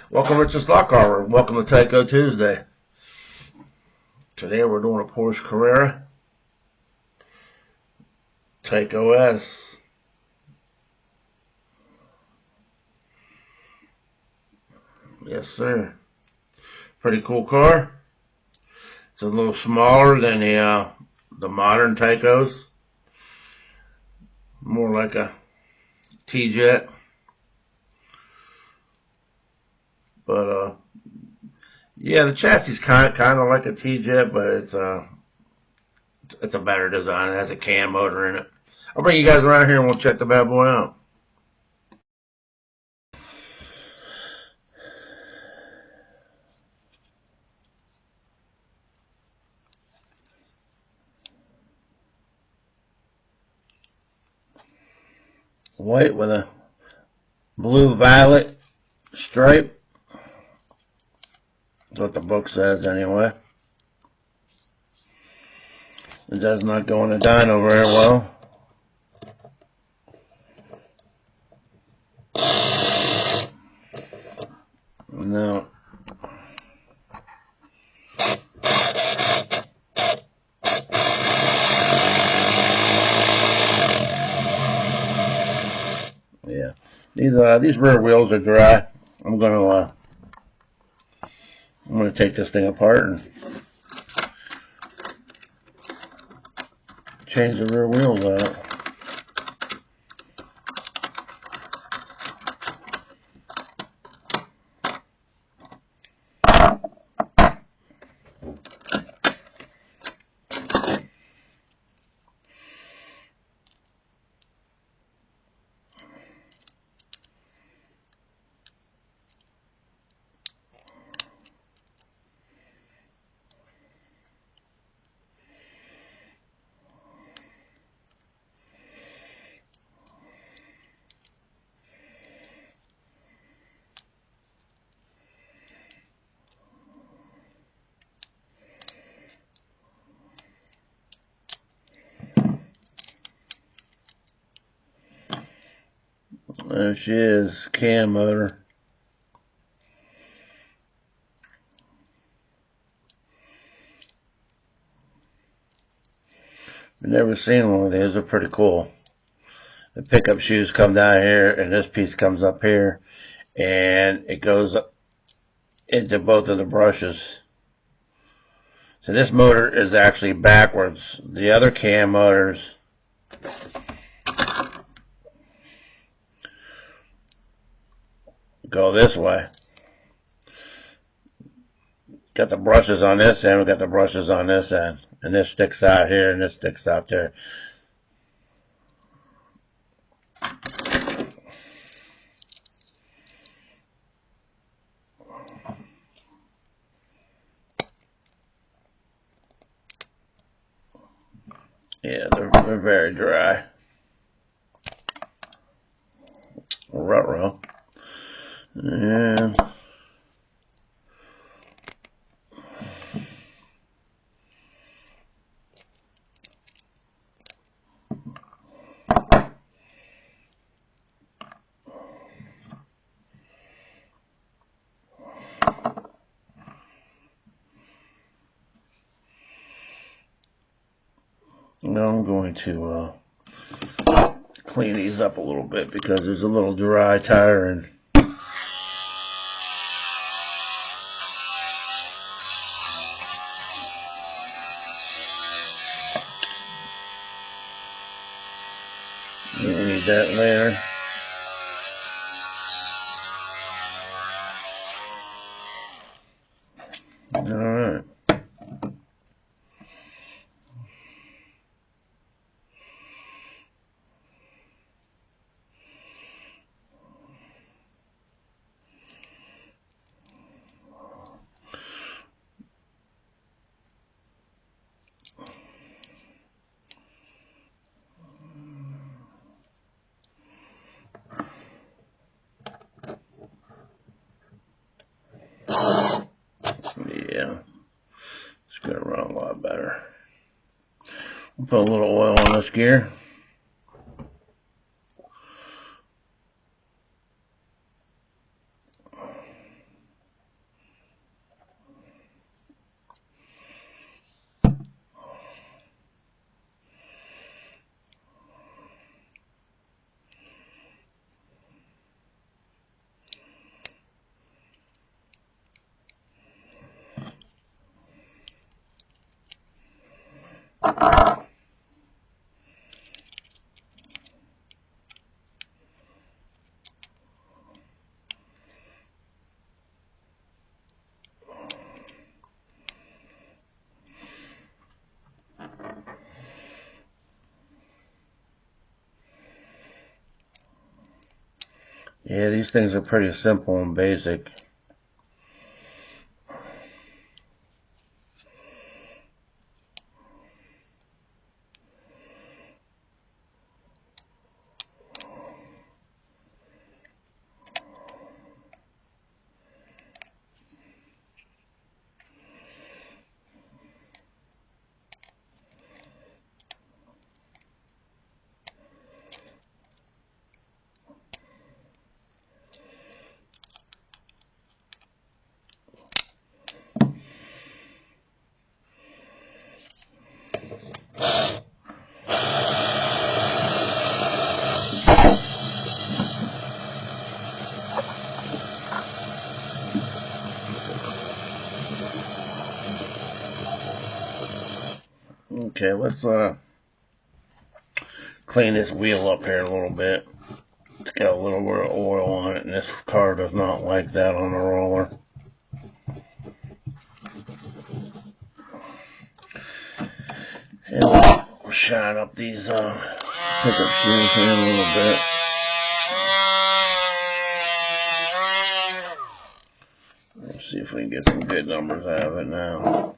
Welcome, Richard Stock Carver. Welcome to Tyco Tuesday. Today we're doing a Porsche Carrera Tyco S. Yes, sir. Pretty cool car. It's a little smaller than the modern Tycos. More like a T-Jet. But yeah, the chassis is kind of like a T-Jet, but it's a better design. It has a cam motor in it. I'll bring you guys around here and we'll check the bad boy out. White with a blue-violet stripe. That's what the book says anyway. It does not go in a dyno very well. No. Yeah. These rear wheels are dry. I'm gonna take this thing apart and change the rear wheels out. There she is, cam motor. I've never seen one of these. They're pretty cool. The pickup shoes come down here, and this piece comes up here, and it goes up into both of the brushes. So this motor is actually backwards. The other cam motors go this way. Got the brushes on this end, we got the brushes on this end. And this sticks out here, and this sticks out there. Yeah, they're very dry. Ruh-roh. And now I'm going to clean these up a little bit because there's a little dry tire and you need that later. Alright. Yeah, it's going to run a lot better. We'll put a little oil on this gear. Yeah, these things are pretty simple and basic. Okay, let's clean this wheel up here a little bit. It's got a little bit of oil on it, and this car does not like that on the roller. And we'll shine up these pickup shoes here a little bit. Let's see if we can get some good numbers out of it now.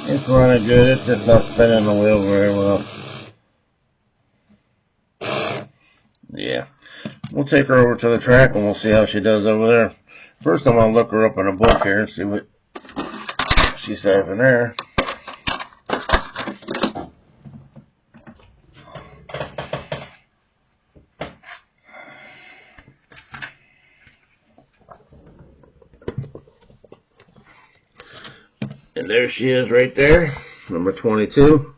It's running good, it's just not spinning the wheel very well. Yeah. We'll take her over to the track and we'll see how she does over there. First I'm going to look her up in a book here and see what she says in there. And there she is right there, number 22.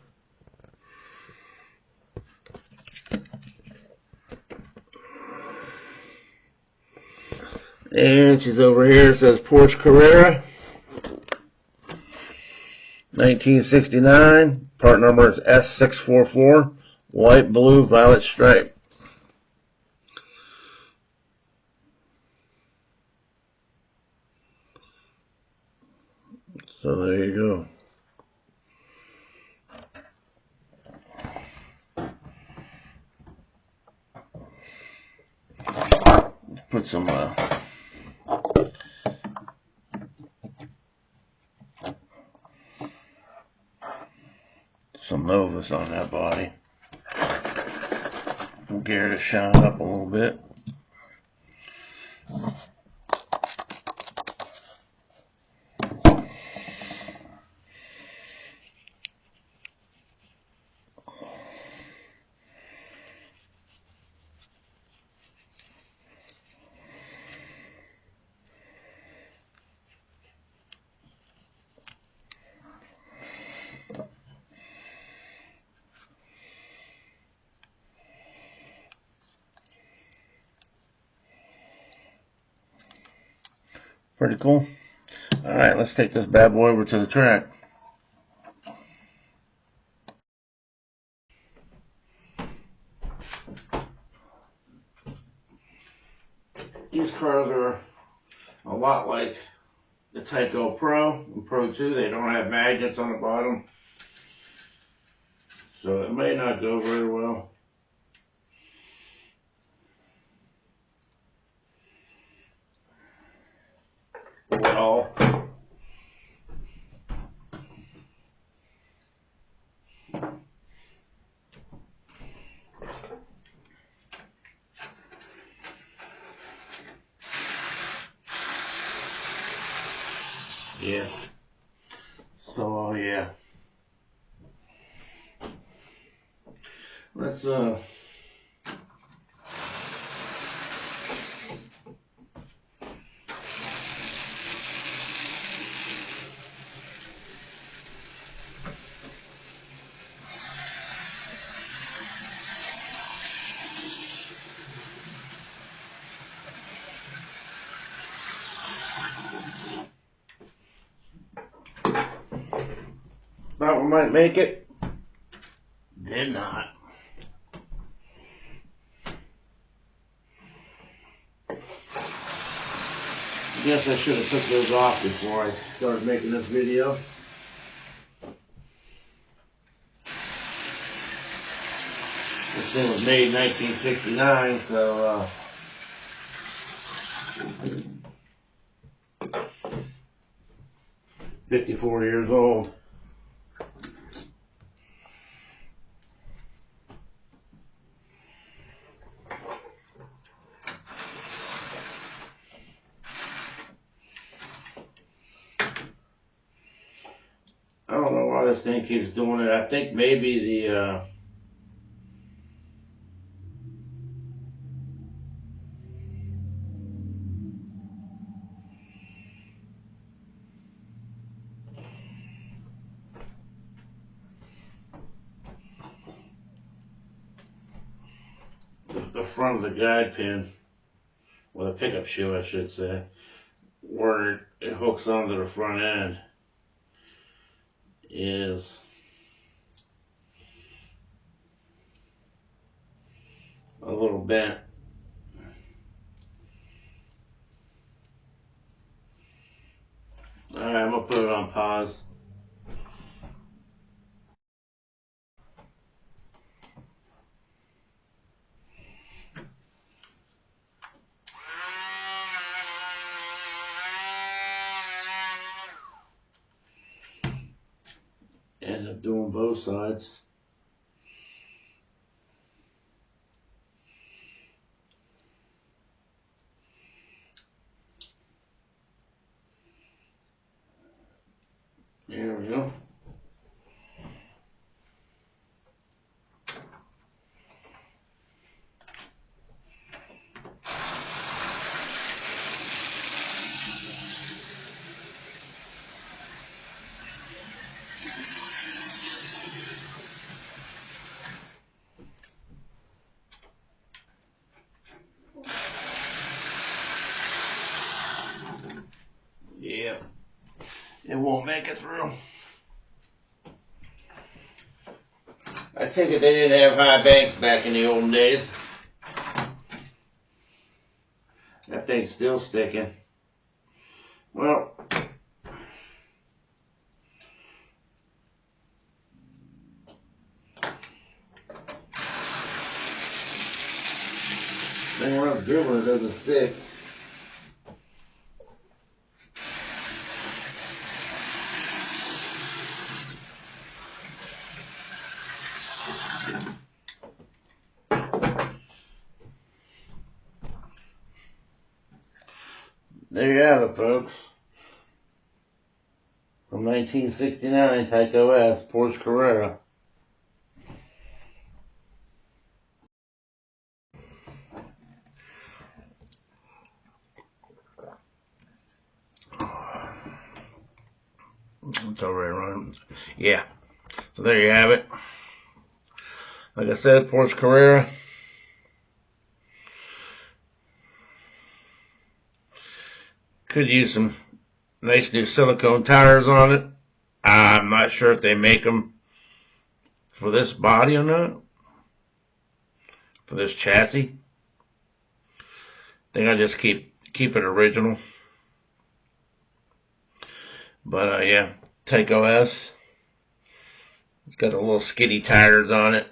And she's over here, it says Porsche Carrera, 1969. Part number is S644, white, blue, violet stripe. So there you go. Let's put some Novus on that body. We'll get her to shine up a little bit. Pretty cool. Alright, let's take this bad boy over to the track. These cars are a lot like the Tyco Pro and Pro 2. They don't have magnets on the bottom, so it may not go very well. Well, yeah. So yeah. Let's Thought we might make it. Did not. I guess I should have took those off before I started making this video. This thing was made in 1969, so 54 years old. I don't know why this thing keeps doing it. I think maybe the front of the guide pin, or the pickup shoe I should say, where it hooks onto the front end is a little bent. Alright, I'm gonna put it on pause. End up doing both sides. There we go. Yeah, it won't make it through. I take it they didn't have high banks back in the olden days. That thing's still sticking. Well, thing when I'm dribbling it doesn't stick. There you have it, folks. From 1969, Tyco S, Porsche Carrera. It's already running. Yeah. So there you have it. Like I said, Porsche Carrera. Could use some nice new silicone tires on it. I'm not sure if they make them for this body or not. For this chassis. I think I just keep it original. But yeah, Tyco S. It's got the little skiddy tires on it.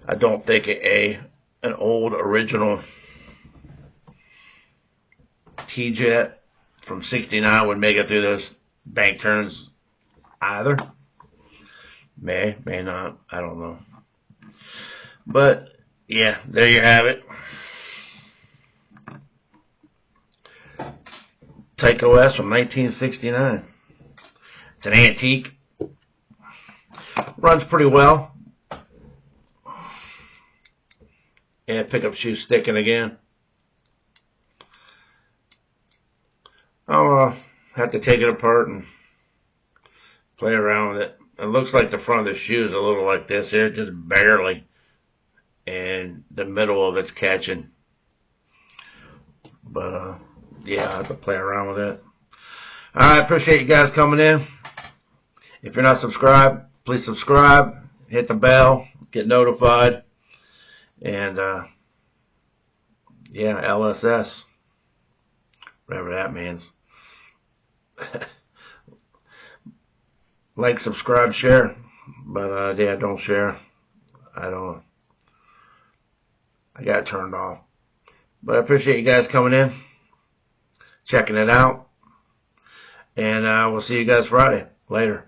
I don't think an old original T-Jet from 69 would make it through those bank turns either. May not, I don't know. But yeah, there you have it. Tyco S from 1969. It's an antique. Runs pretty well. Yeah, pickup shoe sticking again. I'll have to take it apart and play around with it. It looks like the front of the shoe is a little like this here, just barely. And the middle of it's catching. But yeah, I have to play around with it. Alright, appreciate you guys coming in. If you're not subscribed, please subscribe. Hit the bell. Get notified. And, yeah, LSS. Whatever that means. Like, subscribe, share. But, yeah, don't share. I got it turned off. But I appreciate you guys coming in, checking it out. And we'll see you guys Friday. Later.